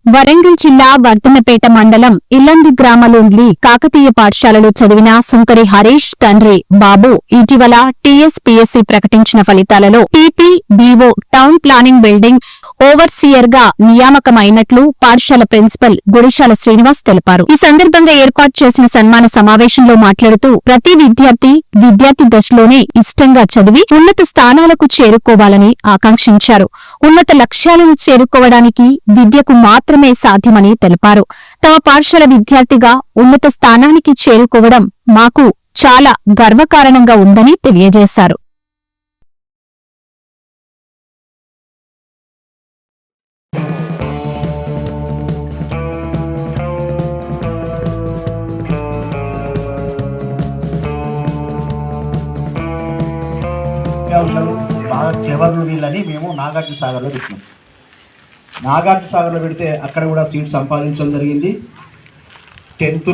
వరంగల్ జిల్లా వర్ధన్నపేట మండలం ఇల్లందు గ్రామంలోని కాకతీయ పాఠశాలలో చదివిన సుంకరి హరీష్ తండ్రి బాబు ఇటీవల టీఎస్పీఎస్సీ ప్రకటించిన ఫలితాలలో TPBO town planning building overseer గా నియామకమైనట్లు పాఠశాల ప్రిన్సిపల్ గుడిశాల శ్రీనివాస్ తెలిపారు. ఈ సందర్భంగా ఏర్పాటు చేసిన సన్మాన సమావేశంలో మాట్లాడుతూ ప్రతి విద్యార్థి దశలోనే ఇష్టంగా చదివి ఉన్నత స్థానాలకు చేరుకోవాలని ఆకాంక్షించారు. ఉన్నత లక్ష్యాలను చేరుకోవడానికి విద్యకు మాత్రమే సాధ్యమని తెలిపారు. తమ పాఠశాల విద్యార్థిగా ఉన్నత స్థానానికి చేరుకోవడం మాకు చాలా గర్వకారణంగా ఉందని తెలియజేశారు. బాగా క్లెవర్లు వీళ్ళని మేము నాగార్జున సాగర్లో పెట్టినాం. నాగార్జున సాగర్లో పెడితే అక్కడ కూడా సీట్ సంపాదించడం జరిగింది. 10th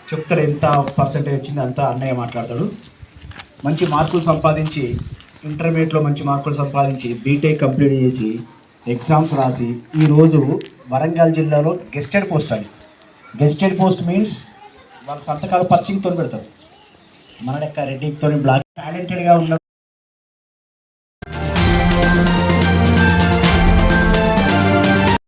చెప్తాడు ఎంత పర్సెంటేజ్ వచ్చింది అంతా అన్నయ్య మాట్లాడతాడు. మంచి మార్కులు సంపాదించి ఇంటర్మీడియట్లో మంచి మార్కులు సంపాదించి బీటెక్ కంప్లీట్ చేసి ఎగ్జామ్స్ రాసి ఈరోజు వరంగల్ జిల్లాలో గెస్టెడ్ పోస్ట్ అని. గెస్టెడ్ పోస్ట్ మీన్స్ వాళ్ళ సంతకాలు పర్చింగ్తో పెడతారు. మన లెక్క రెడ్డితో బ్లాక్ టాలెంటెడ్గా ఉన్న